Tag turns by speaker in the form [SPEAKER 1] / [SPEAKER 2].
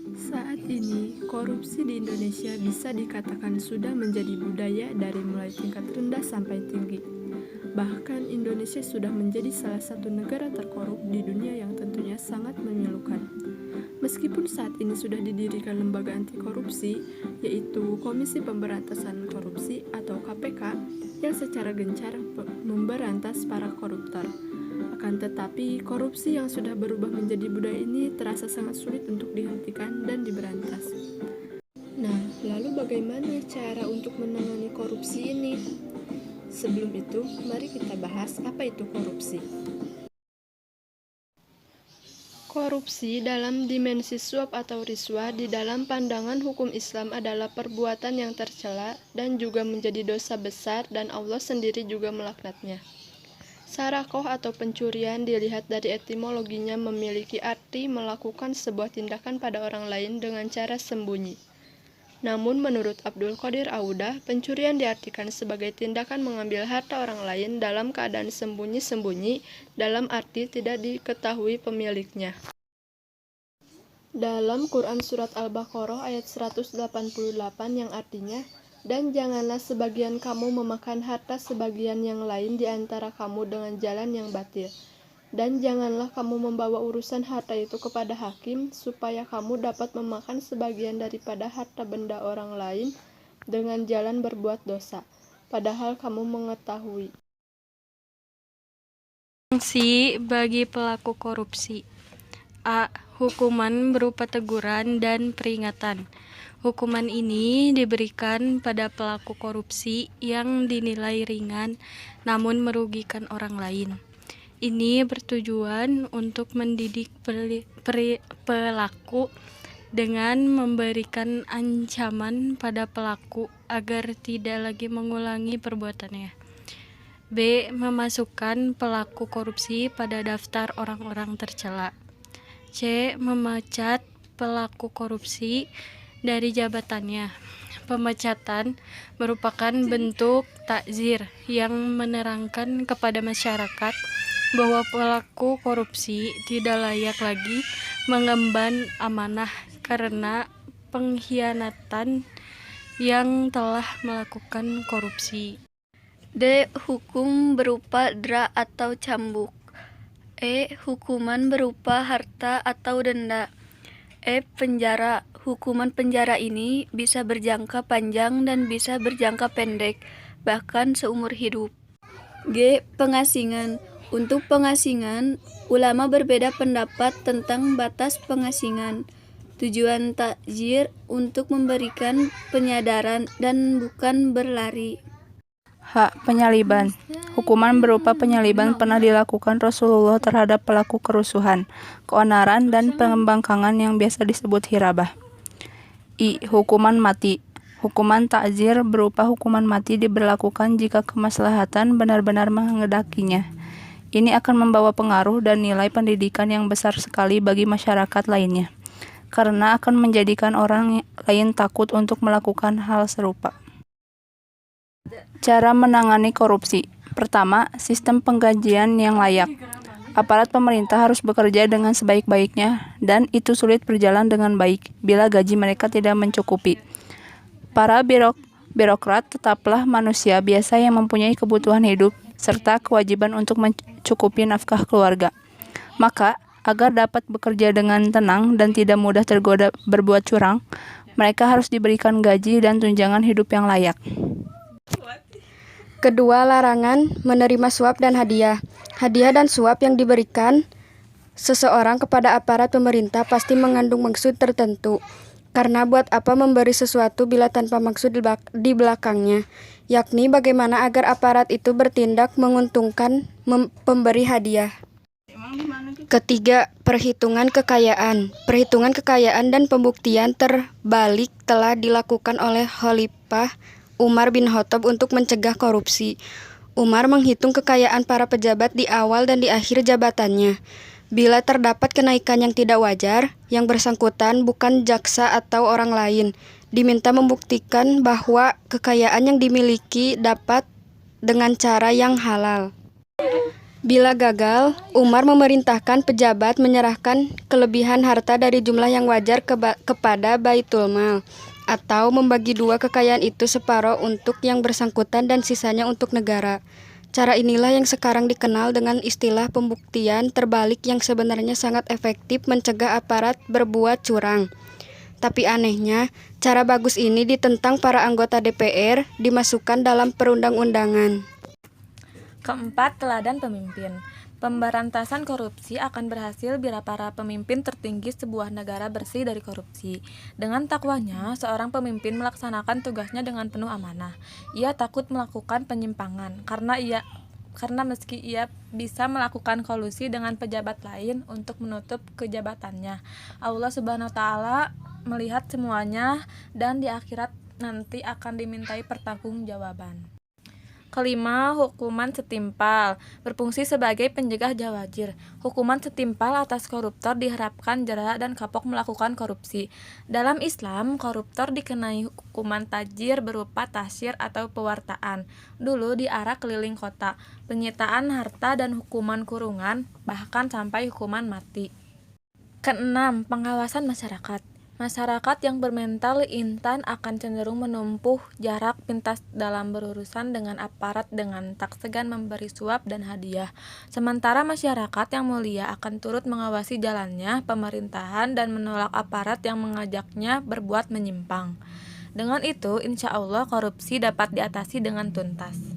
[SPEAKER 1] Saat ini, korupsi di Indonesia bisa dikatakan sudah menjadi budaya dari mulai tingkat rendah sampai tinggi. Bahkan Indonesia sudah menjadi salah satu negara terkorup di dunia yang tentunya sangat memilukan. Meskipun saat ini sudah didirikan lembaga anti korupsi, yaitu Komisi Pemberantasan Korupsi atau KPK, yang secara gencar memberantas para koruptor. Akan tetapi, korupsi yang sudah berubah menjadi budaya ini terasa sangat sulit untuk dihentikan dan diberantas. Nah, lalu bagaimana cara untuk menangani korupsi ini? Sebelum itu, mari kita bahas apa itu korupsi. Korupsi dalam dimensi suap atau riswah di dalam pandangan hukum Islam adalah perbuatan yang tercela dan juga menjadi dosa besar dan Allah sendiri juga melaknatnya. Sarakoh atau pencurian dilihat dari etimologinya memiliki arti melakukan sebuah tindakan pada orang lain dengan cara sembunyi. Namun menurut Abdul Qadir Audah, pencurian diartikan sebagai tindakan mengambil harta orang lain dalam keadaan sembunyi-sembunyi, dalam arti tidak diketahui pemiliknya. Dalam Quran Surat Al-Baqarah ayat 188 yang artinya, dan janganlah sebagian kamu memakan harta sebagian yang lain di antara kamu dengan jalan yang batil. Dan janganlah kamu membawa urusan harta itu kepada hakim, supaya kamu dapat memakan sebagian daripada harta benda orang lain dengan jalan berbuat dosa, padahal kamu mengetahui.
[SPEAKER 2] Sanksi bagi pelaku korupsi. A. Hukuman berupa teguran dan peringatan. Hukuman ini diberikan pada pelaku korupsi yang dinilai ringan namun merugikan orang lain. Ini bertujuan untuk mendidik pelaku dengan memberikan ancaman pada pelaku agar tidak lagi mengulangi perbuatannya. B. Memasukkan pelaku korupsi pada daftar orang-orang tercela. C. Memecat pelaku korupsi dari jabatannya. Pemecatan merupakan bentuk takzir yang menerangkan kepada masyarakat bahwa pelaku korupsi tidak layak lagi mengemban amanah karena pengkhianatan yang telah melakukan korupsi.
[SPEAKER 3] D. Hukum berupa dra atau cambuk. E. Hukuman berupa harta atau denda. E. Penjara. Hukuman penjara ini bisa berjangka panjang dan bisa berjangka pendek, bahkan seumur hidup. G. Pengasingan. Untuk pengasingan, ulama berbeda pendapat tentang batas pengasingan. Tujuan takzir untuk memberikan penyadaran dan bukan berlari.
[SPEAKER 4] H. Penyaliban. Hukuman berupa penyaliban pernah dilakukan Rasulullah terhadap pelaku kerusuhan, keonaran, dan pembangkangan yang biasa disebut hirabah. I. Hukuman mati. Hukuman takzir berupa hukuman mati diberlakukan jika kemaslahatan benar-benar menghendakinya. Ini akan membawa pengaruh dan nilai pendidikan yang besar sekali bagi masyarakat lainnya, karena akan menjadikan orang lain takut untuk melakukan hal serupa. Cara menangani korupsi. Pertama, sistem penggajian yang layak. Aparat pemerintah harus bekerja dengan sebaik-baiknya, dan itu sulit berjalan dengan baik bila gaji mereka tidak mencukupi. Para birokrat tetaplah manusia biasa yang mempunyai kebutuhan hidup serta kewajiban untuk mencukupi nafkah keluarga. Maka, agar dapat bekerja dengan tenang dan tidak mudah tergoda berbuat curang, mereka harus diberikan gaji dan tunjangan hidup yang layak.
[SPEAKER 5] Kedua, larangan menerima suap dan hadiah. Hadiah dan suap yang diberikan seseorang kepada aparat pemerintah pasti mengandung maksud tertentu. Karena buat apa memberi sesuatu bila tanpa maksud di belakangnya, yakni bagaimana agar aparat itu bertindak menguntungkan pemberi hadiah. Ketiga, perhitungan kekayaan. Perhitungan kekayaan dan pembuktian terbalik telah dilakukan oleh Khalifah Umar bin Khattab untuk mencegah korupsi. Umar menghitung kekayaan para pejabat di awal dan di akhir jabatannya. Bila terdapat kenaikan yang tidak wajar, yang bersangkutan bukan jaksa atau orang lain, diminta membuktikan bahwa kekayaan yang dimiliki dapat dengan cara yang halal. Bila gagal, Umar memerintahkan pejabat menyerahkan kelebihan harta dari jumlah yang wajar kepada Baitul Mal, atau membagi dua kekayaan itu separuh untuk yang bersangkutan dan sisanya untuk negara. Cara inilah yang sekarang dikenal dengan istilah pembuktian terbalik yang sebenarnya sangat efektif mencegah aparat berbuat curang. Tapi anehnya, cara bagus ini ditentang para anggota DPR, dimasukkan dalam perundang-undangan.
[SPEAKER 6] Keempat, teladan pemimpin. Pemberantasan korupsi akan berhasil bila para pemimpin tertinggi sebuah negara bersih dari korupsi. Dengan takwanya, seorang pemimpin melaksanakan tugasnya dengan penuh amanah. Ia takut melakukan penyimpangan karena meski ia bisa melakukan kolusi dengan pejabat lain untuk menutup kejabatannya, Allah Subhanahu wa taala melihat semuanya dan di akhirat nanti akan dimintai pertanggungjawaban. Kelima, hukuman setimpal berfungsi sebagai penjegah jawajir. Hukuman setimpal atas koruptor diharapkan jera dan kapok melakukan korupsi. Dalam Islam, koruptor dikenai hukuman tajir berupa tasyir atau pewartaan. Dulu di arah keliling kota, penyitaan harta dan hukuman kurungan, bahkan sampai hukuman mati. Keenam, pengawasan masyarakat. Masyarakat yang bermental intan akan cenderung menempuh jarak pintas dalam berurusan dengan aparat dengan tak segan memberi suap dan hadiah. Sementara masyarakat yang mulia akan turut mengawasi jalannya pemerintahan dan menolak aparat yang mengajaknya berbuat menyimpang. Dengan itu, insya Allah korupsi dapat diatasi dengan tuntas.